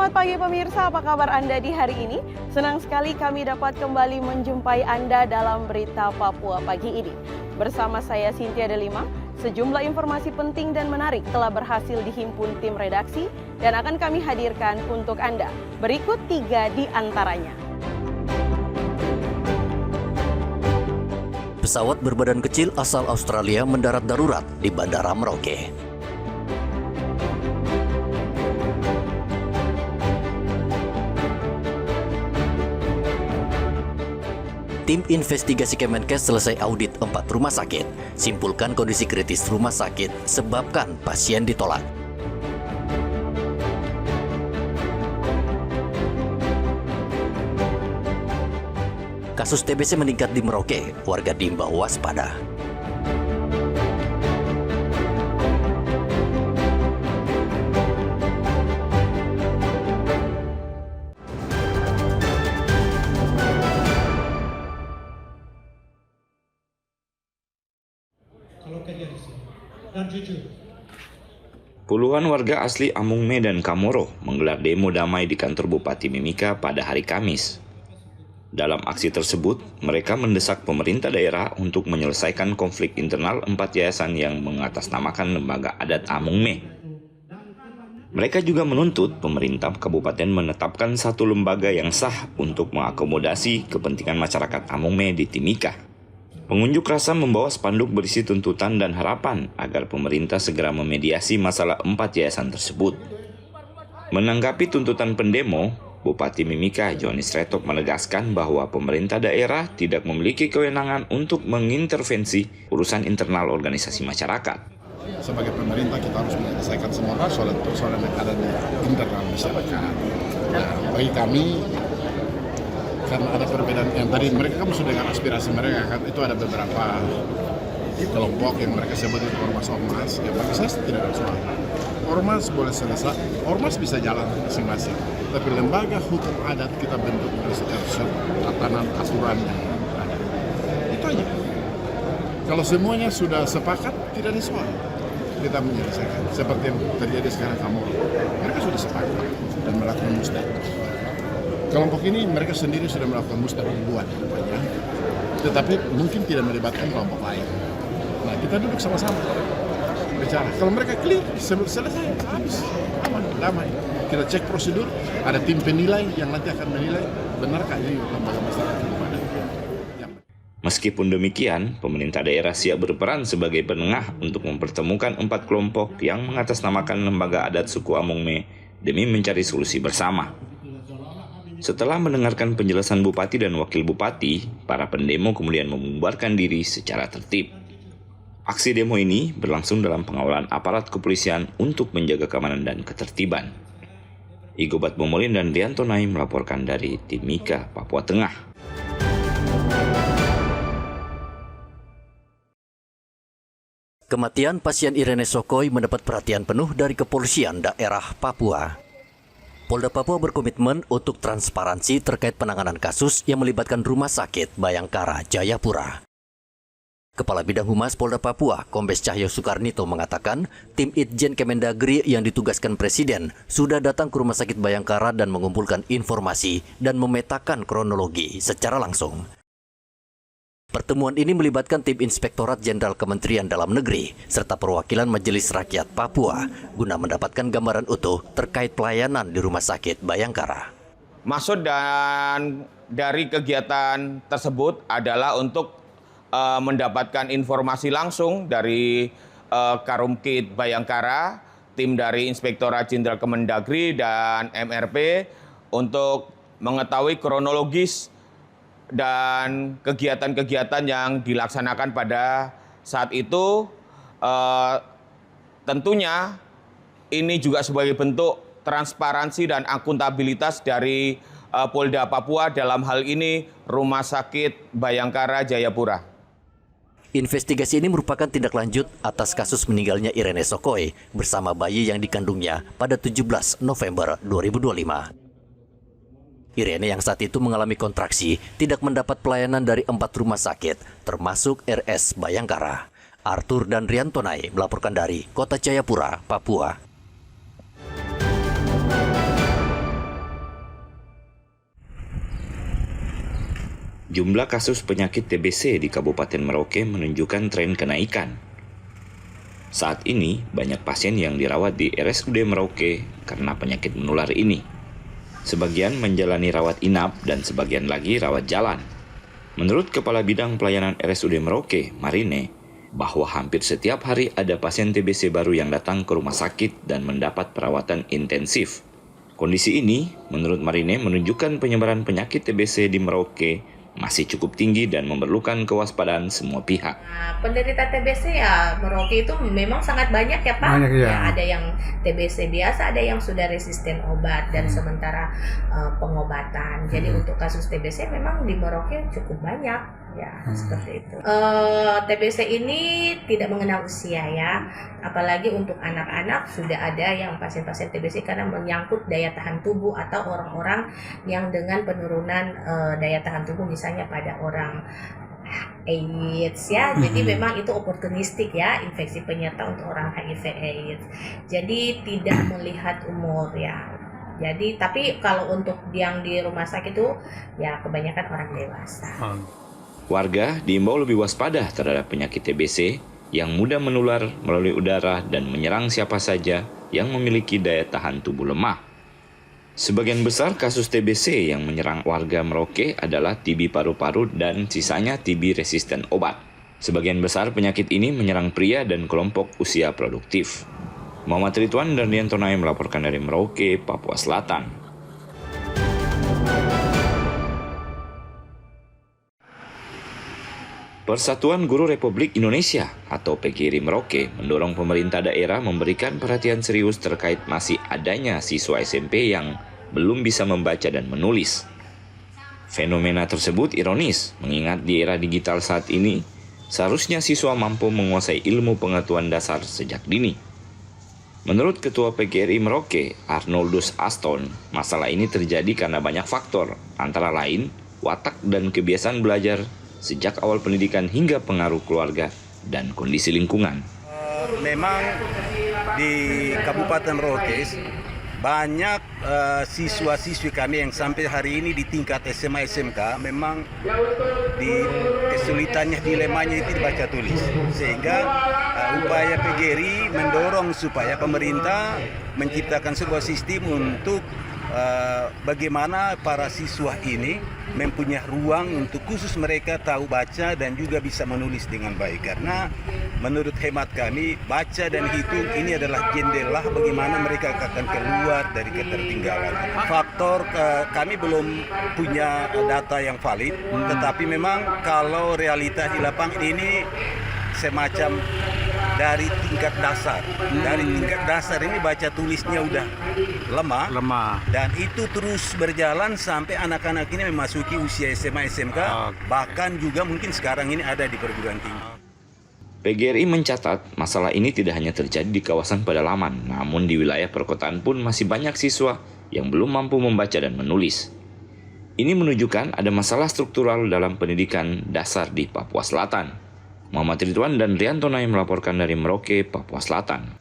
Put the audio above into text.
Selamat pagi pemirsa, apa kabar Anda di hari ini? Senang sekali kami dapat kembali menjumpai Anda dalam Berita Papua pagi ini. Bersama saya Cynthia Delima, sejumlah informasi penting dan menarik telah berhasil dihimpun tim redaksi dan akan kami hadirkan untuk Anda. Berikut 3 di antaranya. Pesawat berbadan kecil asal Australia mendarat darurat di Bandara Merauke. Tim investigasi Kemenkes selesai audit 4 rumah sakit. Simpulkan kondisi kritis rumah sakit sebabkan pasien ditolak. Kasus TBC meningkat di Merauke, warga diimbau waspada. Puluhan warga asli Amungme dan Kamoro menggelar demo damai di kantor Bupati Mimika pada hari Kamis. Dalam aksi tersebut, mereka mendesak pemerintah daerah untuk menyelesaikan konflik internal 4 yayasan yang mengatasnamakan lembaga adat Amungme. Mereka juga menuntut pemerintah kabupaten menetapkan satu lembaga yang sah untuk mengakomodasi kepentingan masyarakat Amungme di Timika. Pengunjuk rasa membawa spanduk berisi tuntutan dan harapan agar pemerintah segera memediasi masalah 4 yayasan tersebut. Menanggapi tuntutan pendemo, Bupati Mimika Jonis Retop menegaskan bahwa pemerintah daerah tidak memiliki kewenangan untuk mengintervensi urusan internal organisasi masyarakat. Sebagai pemerintah kita harus menyelesaikan semua persoalan yang ada di internal masyarakat. Nah, bagi kami, karena ada perbedaan yang tadi mereka kan sudah dengan aspirasi mereka kan, itu ada beberapa kelompok yang mereka sebut itu ormas-ormas. Ya bagi saya tidak ada masalah. Ormas boleh selesai, ormas bisa jalan masing-masing. Tapi lembaga hukum adat kita bentuk berdasarkan tatanan aturan yang ada. Itu aja. Kalau semuanya sudah sepakat, tidak ada soal. Kita menyelesaikan. Seperti yang terjadi sekarang kamu. Mereka sudah sepakat dan melakukan mustahil. Kelompok ini mereka sendiri sudah melakukan mustahil buat depannya. Tetapi mungkin tidak melibatkan kelompok lain. Nah, kita duduk sama-sama. Bicara. Kalau mereka clear, selesai, habis, aman, damai. Kita cek prosedur, ada tim penilai yang nanti akan menilai benarkah ini lembaga masyarakat gimana. Meskipun demikian, pemerintah daerah siap berperan sebagai penengah untuk mempertemukan 4 kelompok yang mengatasnamakan lembaga adat suku Amungme demi mencari solusi bersama. Setelah mendengarkan penjelasan bupati dan wakil bupati, para pendemo kemudian membubarkan diri secara tertib. Aksi demo ini berlangsung dalam pengawalan aparat kepolisian untuk menjaga keamanan dan ketertiban. Igobat Bomolin dan Rianto Nai melaporkan dari Timika, Papua Tengah. Kematian pasien Irene Sokoi mendapat perhatian penuh dari kepolisian daerah Papua. Polda Papua berkomitmen untuk transparansi terkait penanganan kasus yang melibatkan Rumah Sakit Bayangkara Jayapura. Kepala Bidang Humas Polda Papua, Kombes Cahyo Soekarnito mengatakan, tim Itjen Kemendagri yang ditugaskan Presiden sudah datang ke Rumah Sakit Bayangkara dan mengumpulkan informasi dan memetakan kronologi secara langsung. Pertemuan ini melibatkan tim Inspektorat Jenderal Kementerian Dalam Negeri serta perwakilan Majelis Rakyat Papua guna mendapatkan gambaran utuh terkait pelayanan di Rumah Sakit Bayangkara. Maksud dan dari kegiatan tersebut adalah untuk mendapatkan informasi langsung dari Karumkit Bayangkara, tim dari Inspektorat Jenderal Kemendagri dan MRP untuk mengetahui kronologis dan kegiatan-kegiatan yang dilaksanakan pada saat itu. Tentunya ini juga sebagai bentuk transparansi dan akuntabilitas dari Polda Papua dalam hal ini Rumah Sakit Bayangkara Jayapura. Investigasi ini merupakan tindak lanjut atas kasus meninggalnya Irene Sokoi bersama bayi yang dikandungnya pada 17 November 2025. Irene yang saat itu mengalami kontraksi tidak mendapat pelayanan dari 4 rumah sakit, termasuk RS Bayangkara. Arthur dan Riantonai melaporkan dari Kota Jayapura, Papua. jumlah kasus penyakit TBC di Kabupaten Merauke menunjukkan tren kenaikan. Saat ini, banyak pasien yang dirawat di RSUD Merauke karena penyakit menular ini. Sebagian menjalani rawat inap dan sebagian lagi rawat jalan. Menurut Kepala Bidang Pelayanan RSUD Merauke, Marine, bahwa hampir setiap hari ada pasien TBC baru yang datang ke rumah sakit dan mendapat perawatan intensif. Kondisi ini, menurut Marine, menunjukkan penyebaran penyakit TBC di Merauke masih cukup tinggi dan memerlukan kewaspadaan semua pihak. Nah, penderita TBC ya Merauke itu memang sangat banyak ya Pak. Banyak, ya. Ada yang TBC biasa, ada yang sudah resisten obat dan sementara pengobatan. Jadi untuk kasus TBC memang di Merauke cukup banyak. Ya, seperti itu. TBC ini tidak mengenal usia ya, apalagi untuk anak-anak sudah ada yang pasien-pasien TBC karena menyangkut daya tahan tubuh atau orang-orang yang dengan penurunan daya tahan tubuh, misalnya pada orang AIDS ya. Jadi memang itu oportunistik ya, infeksi penyerta untuk orang HIV/AIDS. Jadi tidak melihat umur ya. Jadi tapi kalau untuk yang di rumah sakit itu ya kebanyakan orang dewasa. Warga diimbau lebih waspada terhadap penyakit TBC yang mudah menular melalui udara dan menyerang siapa saja yang memiliki daya tahan tubuh lemah. Sebagian besar kasus TBC yang menyerang warga Merauke adalah TB paru-paru dan sisanya TB resisten obat. Sebagian besar penyakit ini menyerang pria dan kelompok usia produktif. Muhammad Ridwan dan Rian Tonai melaporkan dari Merauke, Papua Selatan. Persatuan Guru Republik Indonesia atau PGRI Merauke mendorong pemerintah daerah memberikan perhatian serius terkait masih adanya siswa SMP yang belum bisa membaca dan menulis. Fenomena tersebut ironis mengingat di era digital saat ini seharusnya siswa mampu menguasai ilmu pengetahuan dasar sejak dini. Menurut Ketua PGRI Merauke, Arnoldus Aston, masalah ini terjadi karena banyak faktor, antara lain watak dan kebiasaan belajar sejak awal pendidikan hingga pengaruh keluarga dan kondisi lingkungan. Memang di Kabupaten Merauke banyak siswa-siswi kami yang sampai hari ini di tingkat SMA SMK memang di kesulitannya, dilemanya itu dibaca tulis. Sehingga upaya PGRI mendorong supaya pemerintah menciptakan sebuah sistem untuk bagaimana para siswa ini mempunyai ruang untuk khusus mereka tahu baca dan juga bisa menulis dengan baik. Karena menurut hemat kami, baca dan hitung ini adalah jendela bagaimana mereka akan keluar dari ketertinggalan. Faktor kami belum punya data yang valid, tetapi memang kalau realitas di lapangan ini semacam dari tingkat dasar. Dari tingkat dasar ini baca tulisnya udah lemah. Dan itu terus berjalan sampai anak-anak ini memasuki usia SMA SMK, bahkan juga mungkin sekarang ini ada di perguruan tinggi. PGRI mencatat masalah ini tidak hanya terjadi di kawasan pedalaman, namun di wilayah perkotaan pun masih banyak siswa yang belum mampu membaca dan menulis. Ini menunjukkan ada masalah struktural dalam pendidikan dasar di Papua Selatan. Muhammad Ridwan dan Rian Tonai melaporkan dari Merauke, Papua Selatan.